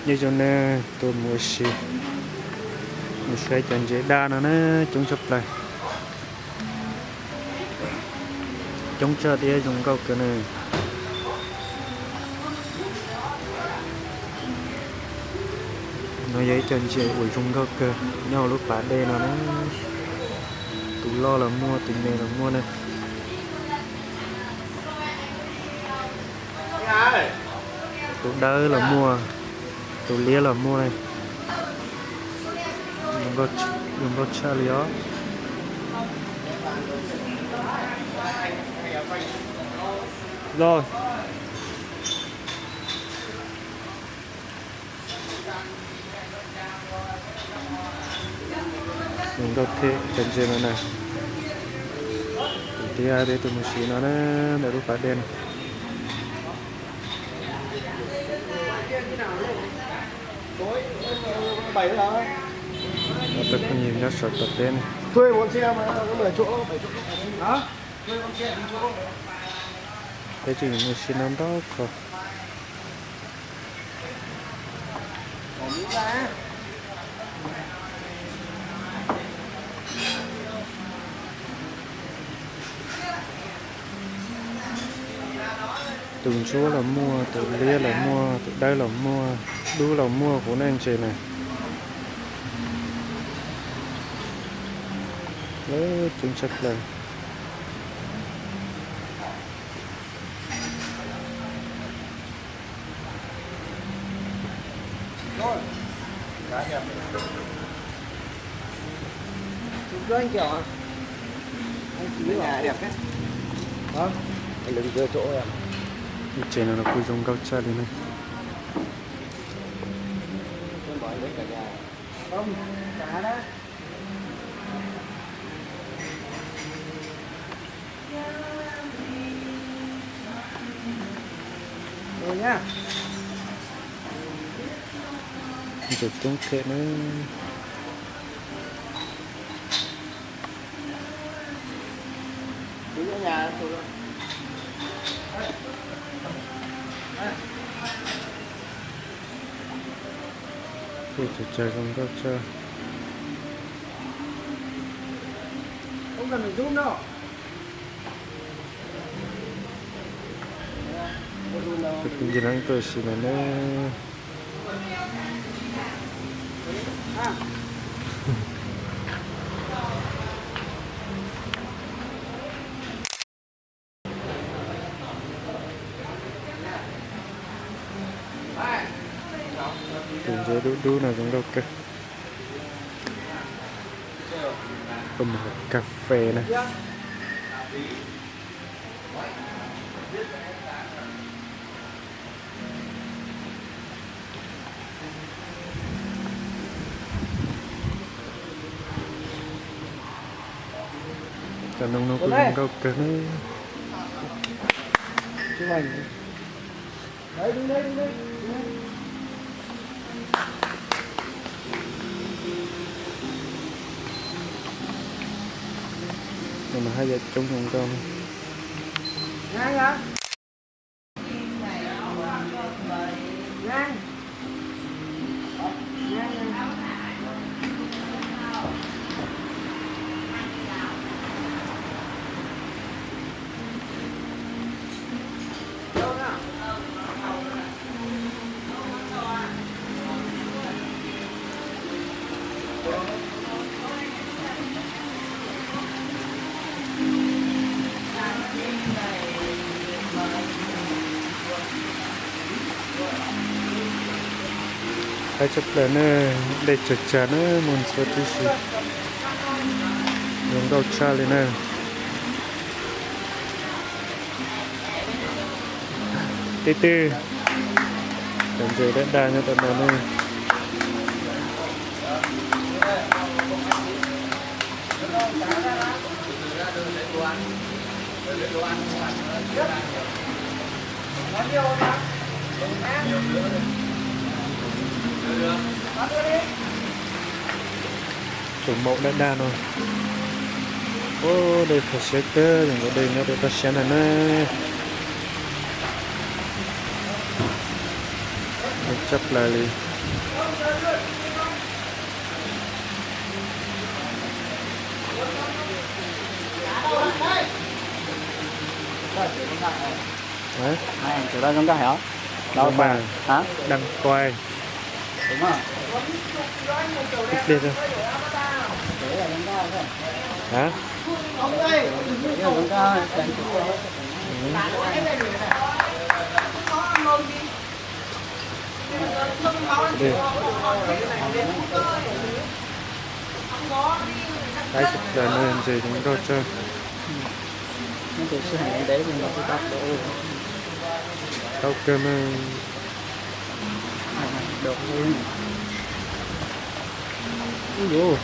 như cho nên tôi mua xì một cái chân dễ đa nó chúng chụp lại chúng chờ đi dùng câu cái này nó giấy chân dễ ủi chung câu cơ nhau lúc bán đây nó tụ lo là mua tình này là mua này tụ đỡ là mua tụ lia là mua này dùng có cha lió rồi dùng có thế chân trên nó này thì ai để tụi mình xí nó để lúc phát đèn tôi không nhìn ra sọt tập đen thuê con xe mà có 10 chỗ 7 chỗ hả? Thuê con xe đi chỗ cái chuyện mình xin nó đó còn từng chỗ là mua từ lia là mua từ đây là mua đu là mua của anh chị này đấy chính xác là rồi cá đẹp chụp cho anh kiểu à anh chỉ nhà đẹp đấy vâng anh đừng đưa chỗ em trên nó cứ dùng cao cha đi này con bói với cả nhà không cá đó rồi nhá chụp tung kệ nó đi ở nhà thôi thì chơi dùng cao cha không cần phải zoom đâu cái gì đang tôi xin là nó từng giờ đu nào cũng đâu cơ có một cà phê này cả nông nó cũng đâu cơ nó chụp ảnh đấy đứng đây đứng đây nhưng mà hai giờ chung không con nhanh hả nhanh hai chấp là nó để chật chật nó muốn xuất đi xí dùng đầu cha lên này tê tê cảm thấy đã đa cho tận đó này chủ mẫu đã đa rồi ô đây phải xếp cơ đừng có đây nó để ta xem này nè chấp lại đi Đấy, Này, chỗ đó giống cái hả? Đâu nhưng mà hả? đang quay Đúng không? ít liệt thôi. Để là giống cái thôi. Hả? Để là giống cái đang chụp thôi. Đi. Đấy, chụp là nơi gì chúng tôi chơi. Nó thì sẽ hành để mình có cái đồ Tao cơm đồ luôn. ui dồi.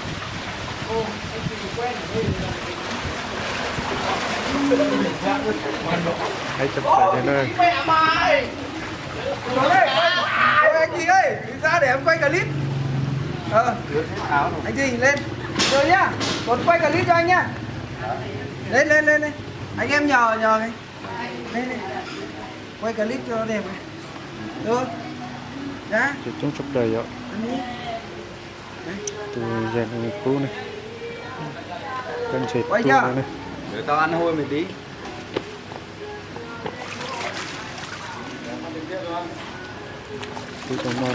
Hãy chụp lại cái nơi. Anh Trình ơi, ra để em quay clip. Anh Trình lên. Rồi nhá. Còn quay clip cho anh nhá. Lên lên lên lên. Anh em nhờ cái. Lên lên. Quay clip cho nó đẹp. Được. Đã. Chụp chúng chụp đầy ạ. Từ dàn người cũ này. Cân chết Quay tu chưa? này. Để tao ăn hôi một tí. Từ trong nó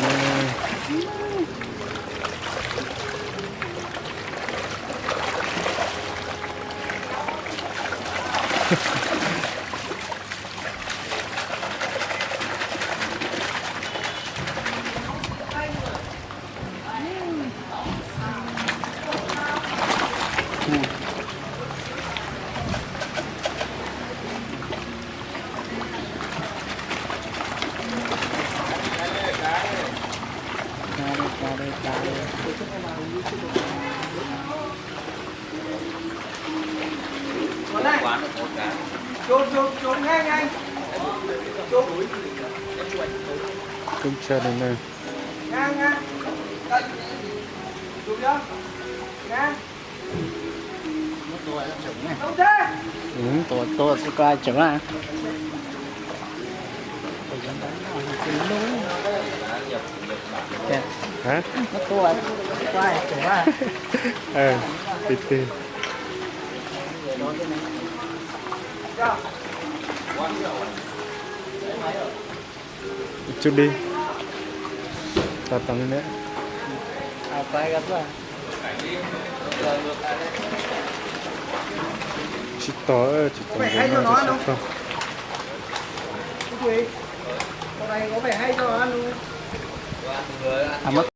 Còn này. Chụp nhanh anh. Chụp. cũng chơi đến nơi. Ngang ngang. Đây. Chụp chưa? Ngang. Không thế. Tôi sẽ coi chừng à. Hả? Nó tôi coi chừng à. Tí tí. Chút đi. Tao tăng nữa. Quay gặp rồi. Chỉ tỏ chỉ tỏ Phải hay cho nó không? không? Quý. Con này có vẻ hay cho nó ăn không? Mất